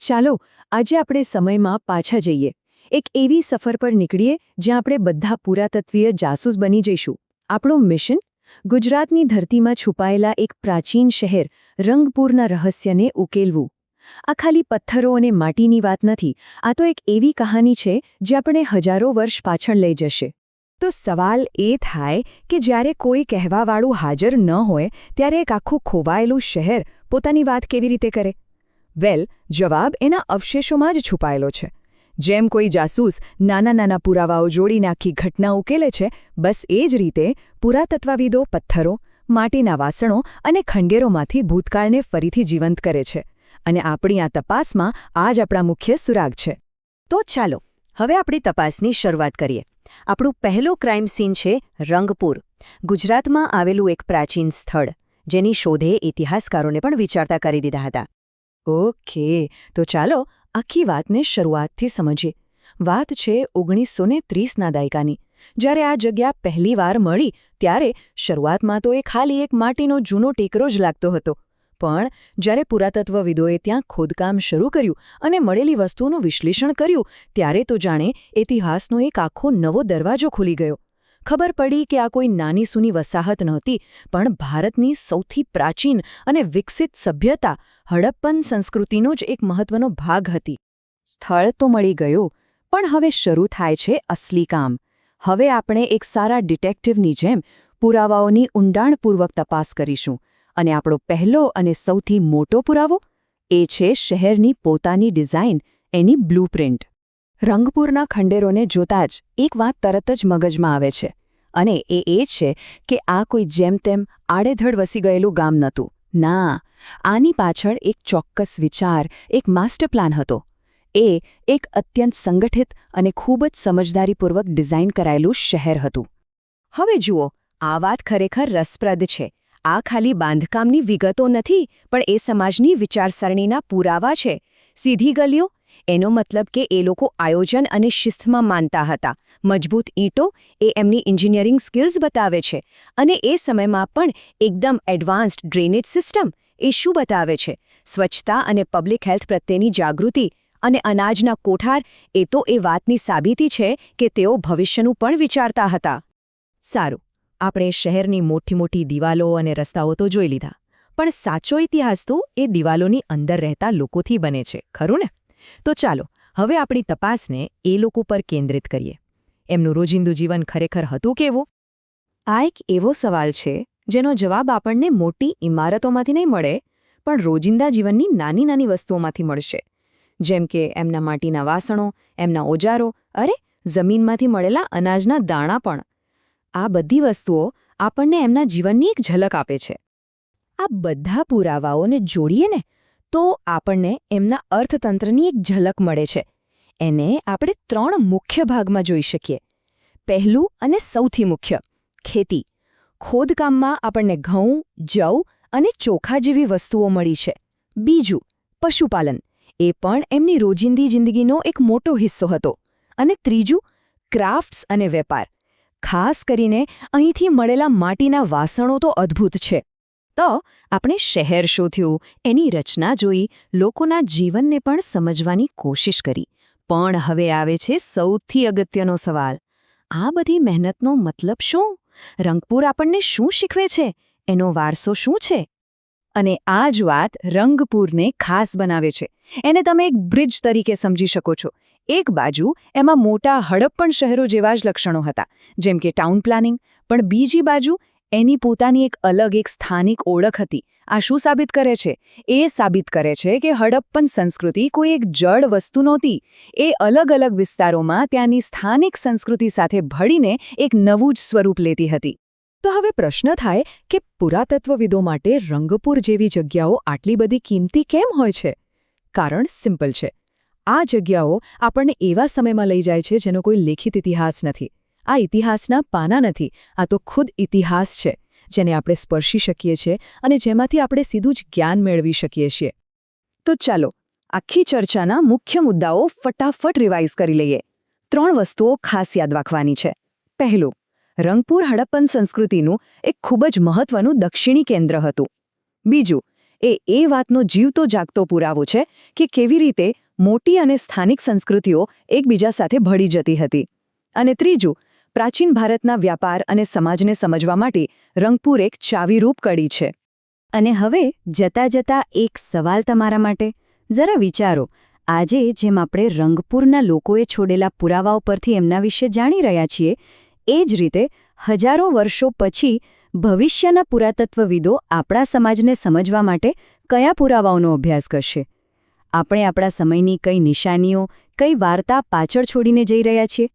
ચાલો આજે આપણે સમયમાં પાછા જઈએ, એક એવી સફર પર નીકળીએ જ્યાં આપણે બધા પુરાતત્વીય જાસૂસ બની જઈશું. આપણું મિશન ગુજરાતની ધરતીમાં છુપાયેલા એક પ્રાચીન શહેર રંગપુરના રહસ્યને ઉકેલવું. આ ખાલી પથ્થરો અને માટીની વાત નથી, આ તો એક એવી કહાની છે જે આપણે હજારો વર્ષ પાછળ લઈ જશે. તો સવાલ એ થાય કે જ્યારે કોઈ કહેવાવાળું હાજર ન હોય ત્યારે એક આખું ખોવાયેલું શહેર પોતાની વાત કેવી રીતે કરે? વેલ, જવાબ એના અવશેષોમાં જ છુપાયેલો છે. જેમ કોઈ જાસૂસ નાના નાના પુરાવાઓ જોડીને આખી ઘટના ઉકેલે છે, બસ એ જ રીતે પુરાતત્વવિદો પથ્થરો, માટીના વાસણો અને ખંડેરોમાંથી ભૂતકાળને ફરીથી જીવંત કરે છે. અને આપણી આ તપાસમાં આ જ આપણા મુખ્ય સુરાગ છે. તો ચાલો હવે આપણી તપાસની શરૂઆત કરીએ. આપણું પહેલું ક્રાઇમ સીન છે રંગપુર, ગુજરાતમાં આવેલું એક પ્રાચીન સ્થળ, જેની શોધે ઇતિહાસકારોને પણ વિચારતા કરી દીધા હતા. ઓકે, તો ચાલો આખી વાતને શરૂઆતથી સમજીએ. વાત છે 1930ના દાયકાની, જ્યારે આ જગ્યા પહેલીવાર મળી ત્યારે શરૂઆતમાં તો એ ખાલી એક માટીનો જૂનો ટેકરો જ લાગતો હતો. પણ જ્યારે પુરાતત્વવિદોએ ત્યાં ખોદકામ શરૂ કર્યું અને મળેલી વસ્તુઓનું વિશ્લેષણ કર્યું, ત્યારે તો જાણે ઇતિહાસનો એક આખો નવો દરવાજો ખુલી ગયો. ખબર પડી કે આ કોઈ નાની સૂની વસાહત નહોતી, પણ ભારતની સૌથી પ્રાચીન અને વિકસિત સભ્યતા હડપ્પન સંસ્કૃતિનો જ એક મહત્વનો ભાગ હતી. સ્થળ તો મળી ગયું, પણ હવે શરૂ થાય છે અસલી કામ. હવે આપણે એક સારા ડિટેક્ટિવની જેમ પુરાવાઓની ઊંડાણપૂર્વક તપાસ કરીશું. અને આપણો પહેલો અને સૌથી મોટો પુરાવો એ છે શહેરની પોતાની ડિઝાઇન, એની બ્લૂપ્રિન્ટ. રંગપુરના ખંડેરોને જોતાં જ એક વાત તરત જ મગજમાં આવે છે, અને એ છે કે આ કોઈ જેમ તેમ આડેધડ વસી ગયેલું ગામ નહોતું. ના, આની પાછળ એક ચોક્કસ વિચાર, એક માસ્ટર પ્લાન હતો. એ એક અત્યંત સંગઠિત અને ખૂબ જ સમજદારીપૂર્વક ડિઝાઇન કરાયેલું શહેર હતું. હવે જુઓ, આ વાત ખરેખર રસપ્રદ છે. આ ખાલી બાંધકામની વિગતો નથી, પણ એ સમાજની વિચારસરણીના પુરાવા છે. સીધી ગલીઓ, એનો મતલબ કે એ લોકો આયોજન અને શિસ્તમાં માનતા હતા. મજબૂત ઈંટો, એ એમની એન્જિનિયરિંગ સ્કિલ્સ બતાવે છે. અને એ સમયમાં પણ એકદમ એડવાન્સ્ડ ડ્રેનેજ સિસ્ટમ, એ શું બતાવે છે? સ્વચ્છતા અને પબ્લિક હેલ્થ પ્રત્યેની જાગૃતિ. અને અનાજના કોઠાર, એ તો એ વાતની સાબિતી છે કે તેઓ ભવિષ્યનું પણ વિચારતા હતા. સારું, આપણે શહેરની મોટી મોટી દિવાલો અને રસ્તાઓ તો જોઈ લીધા, પણ સાચો ઇતિહાસ તો એ દિવાલોની અંદર રહેતા લોકોથી બને છે, ખરું ને? તો ચાલો હવે આપણી તપાસને એ લોકો પર કેન્દ્રિત કરીએ. એમનું રોજિંદુ જીવન ખરેખર હતું કેવું? આ એક એવો સવાલ છે જેનો જવાબ આપણને મોટી ઇમારતોમાંથી નહીં મળે, પણ રોજિંદા જીવનની નાની નાની વસ્તુઓમાંથી મળશે. જેમ કે એમના માટીના વાસણો, એમના ઓજારો, અરે જમીનમાંથી મળેલા અનાજના દાણા પણ. આ બધી વસ્તુઓ આપણને એમના જીવનની એક ઝલક આપે છે. આ બધા પુરાવાઓને જોડીએ ને તો આપણને એમના અર્થતંત્રની એક ઝલક મળે છે. એને આપણે 3 મુખ્ય ભાગમાં જોઈ શકીએ. પહેલું અને સૌથી મુખ્ય, ખેતી. ખોદકામમાં આપણને ઘઉં, જવ અને ચોખા જેવી વસ્તુઓ મળી છે. બીજું, પશુપાલન. એ પણ એમની રોજિંદી જિંદગીનો એક મોટો હિસ્સો હતો. અને ત્રીજું, ક્રાફ્ટ્સ અને વેપાર. ખાસ કરીને અહીંથી મળેલા માટીના વાસણો તો અદ્ભુત છે. તો આપણે શહેર શોધ્યું, એની રચના જોઈ, લોકોના જીવનને પણ સમજવાની કોશિશ કરી. પણ હવે આવે છે સૌથી અગત્યનો સવાલ. આ બધી મહેનતનો મતલબ શું? રંગપુર આપણને શું શીખવે છે? એનો વારસો શું છે? અને આ જ વાત રંગપુરને ખાસ બનાવે છે. એને તમે એક બ્રિજ તરીકે સમજી શકો છો. એક બાજુ એમાં મોટા હડપ્પન શહેરો જેવા જ લક્ષણો હતા, જેમ કે ટાઉન પ્લાનિંગ, પણ બીજી બાજુ એની પોતાની એક અલગ એક સ્થાનિક ઓળખ હતી. આ શું સાબિત કરે છે? એ સાબિત કરે છે કે હડપ્પન સંસ્કૃતિ કોઈ એક જડ વસ્તુ નહોતી. એ અલગ અલગ વિસ્તારોમાં ત્યાંની સ્થાનિક સંસ્કૃતિ સાથે ભળીને એક નવું જ સ્વરૂપ લેતી હતી. તો હવે પ્રશ્ન થાય કે પુરાતત્વવિદો માટે રંગપુર જેવી જગ્યાઓ આટલી બધી કિંમતી કેમ હોય છે? કારણ સિમ્પલ છે. આ જગ્યાઓ આપણને એવા સમયમાં લઈ જાય છે જેનો કોઈ લેખિત ઇતિહાસ નથી. આ ઇતિહાસના પાના નથી, આ તો ખુદ ઇતિહાસ છે, જેને આપણે સ્પર્શી શકીએ છીએ અને જેમાંથી આપણે સીધું જ જ્ઞાન મેળવી શકીએ છીએ. તો ચાલો આખી ચર્ચાના મુખ્ય મુદ્દાઓ ફટાફટ રિવાઇઝ કરી લઈએ. 3 વસ્તુઓ ખાસ યાદ રાખવાની છે. પહેલું, રંગપુર હડપ્પન સંસ્કૃતિનું એક ખૂબ જ મહત્વનું દક્ષિણી કેન્દ્ર હતું. બીજું, એ વાતનો જીવતો જાગતો પુરાવો છે કે કેવી રીતે મોટી અને સ્થાનિક સંસ્કૃતિઓ એકબીજા સાથે ભળી જતી હતી. અને ત્રીજું, પ્રાચીન ભારતના વ્યાપાર અને સમાજને સમજવા માટે રંગપુર એક ચાવીરૂપ કડી છે. અને હવે જતાં જતાં એક સવાલ તમારા માટે. જરા વિચારો, આજે જેમ આપણે રંગપુરના લોકોએ છોડેલા પુરાવાઓ પરથી એમના વિશે જાણી રહ્યા છીએ, એ જ રીતે હજારો વર્ષો પછી ભવિષ્યના પુરાતત્વવિદો આપણા સમાજને સમજવા માટે કયા પુરાવાઓનો અભ્યાસ કરશે? આપણે આપણા સમયની કઈ નિશાનીઓ, કઈ વાર્તા પાછળ છોડીને જઈ રહ્યા છીએ?